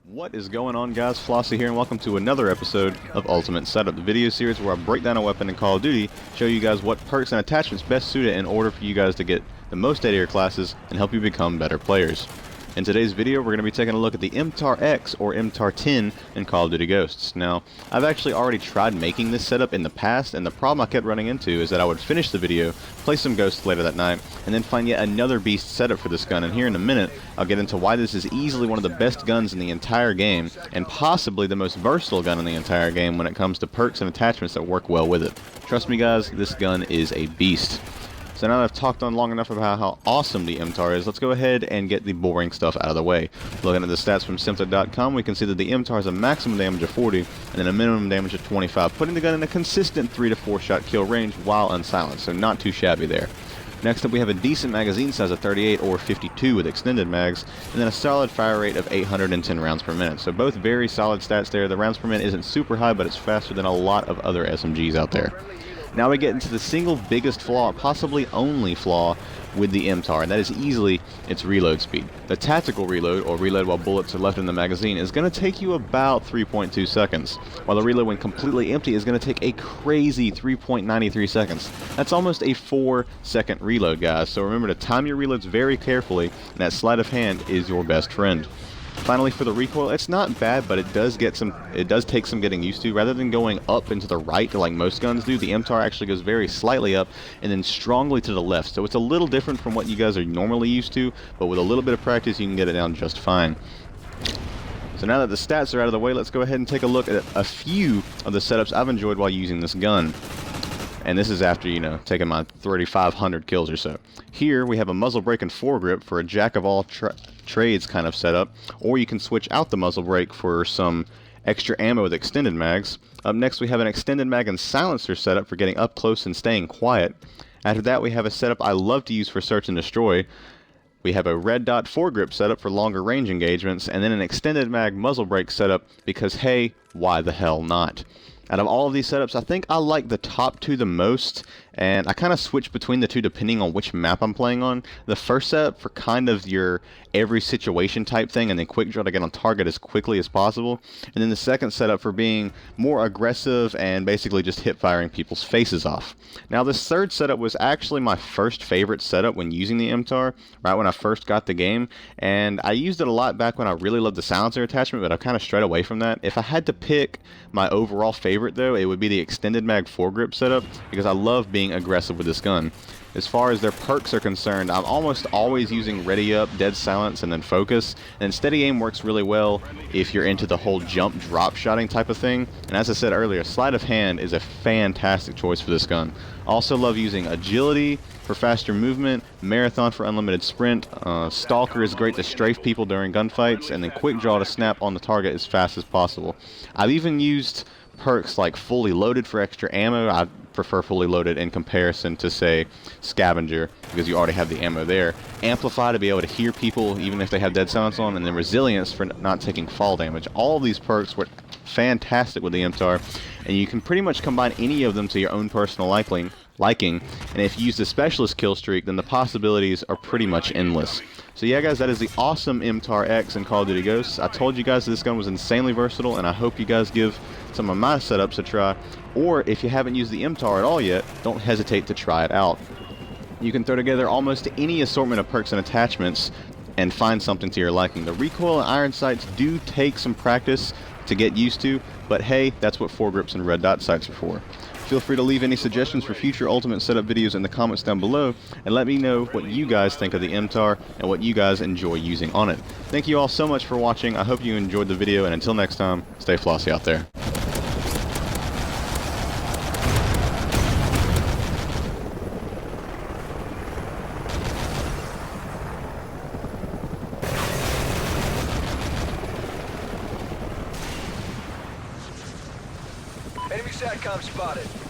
What is going on, guys? Flossy here, and welcome to another episode of Ultimate Setup, the video series where I break down a weapon in Call of Duty, show you guys what perks and attachments best suit it in order for you guys to get the most out of your classes and help you become better players. In today's video, we're going to be taking a look at the MTAR-X or MTAR-10 in Call of Duty Ghosts. Now, I've actually already tried making this setup in the past, and the problem I kept running into is that I would finish the video, play some Ghosts later that night, and then find yet another beast setup for this gun. And here in a minute, I'll get into why this is easily one of the best guns in the entire game, and possibly the most versatile gun in the entire game when it comes to perks and attachments that work well with it. Trust me guys, this gun is a beast. So now that I've talked on long enough about how awesome the MTAR is, let's go ahead and get the boring stuff out of the way. Looking at the stats from Simta.com, we can see that the MTAR has a maximum damage of 40 and then a minimum damage of 25, putting the gun in a consistent 3 to 4 shot kill range while unsilenced, so not too shabby there. Next up, we have a decent magazine size of 38 or 52 with extended mags, and then a solid fire rate of 810 rounds per minute. So both very solid stats there. The rounds per minute isn't super high, but it's faster than a lot of other SMGs out there. Now we get into the single biggest flaw, possibly only flaw, with the MTAR, and that is easily its reload speed. The tactical reload, or reload while bullets are left in the magazine, is going to take you about 3.2 seconds, while the reload when completely empty is going to take a crazy 3.93 seconds. That's almost a 4-second reload, guys, so remember to time your reloads very carefully, and that sleight of hand is your best friend. Finally, for the recoil, it's not bad, but it does take some getting used to. Rather than going up and to the right like most guns do, the MTAR actually goes very slightly up and then strongly to the left. So it's a little different from what you guys are normally used to, but with a little bit of practice you can get it down just fine. So now that the stats are out of the way, let's go ahead and take a look at a few of the setups I've enjoyed while using this gun. And this is after, taking my 3,500 kills or so. Here we have a muzzle brake and foregrip for a jack-of-all-trades kind of setup, or you can switch out the muzzle brake for some extra ammo with extended mags. Up next we have an extended mag and silencer setup for getting up close and staying quiet. After that we have a setup I love to use for search and destroy. We have a red dot foregrip setup for longer range engagements, and then an extended mag muzzle brake setup because, hey, why the hell not? Out of all of these setups, I think I like the top two the most, and I kind of switch between the two depending on which map I'm playing on. The first setup for kind of your every situation type thing, and then quick draw to get on target as quickly as possible. And then the second setup for being more aggressive and basically just hip firing people's faces off. Now this third setup was actually my first favorite setup when using the MTAR, right when I first got the game, and I used it a lot back when I really loved the silencer attachment, but I've kind of strayed away from that. If I had to pick my overall favorite though, it would be the extended mag foregrip setup because I love being aggressive with this gun. As far as their perks are concerned, I'm almost always using ready up, dead silence, and then focus. And steady aim works really well if you're into the whole jump drop shotting type of thing. And as I said earlier, sleight of hand is a fantastic choice for this gun. Also love using agility for faster movement, marathon for unlimited sprint, stalker is great to strafe people during gunfights, and then quick draw to snap on the target as fast as possible. I've even used perks like fully loaded for extra ammo. I prefer fully loaded in comparison to, say, scavenger because you already have the ammo there. Amplify to be able to hear people even if they have dead silence on, and then resilience for not taking fall damage. All of these perks were fantastic with the MTAR, and you can pretty much combine any of them to your own personal liking, and if you use the specialist kill streak, then the possibilities are pretty much endless. So yeah guys, that is the awesome MTAR-X in Call of Duty Ghosts. I told you guys this gun was insanely versatile, and I hope you guys give some of my setups a try, or if you haven't used the MTAR at all yet, don't hesitate to try it out. You can throw together almost any assortment of perks and attachments and find something to your liking. The recoil and iron sights do take some practice to get used to, but hey, that's what foregrips and red dot sights are for. Feel free to leave any suggestions for future Ultimate Setup videos in the comments down below, and let me know what you guys think of the MTAR and what you guys enjoy using on it. Thank you all so much for watching. I hope you enjoyed the video, and until next time, stay flossy out there. Enemy SATCOM spotted.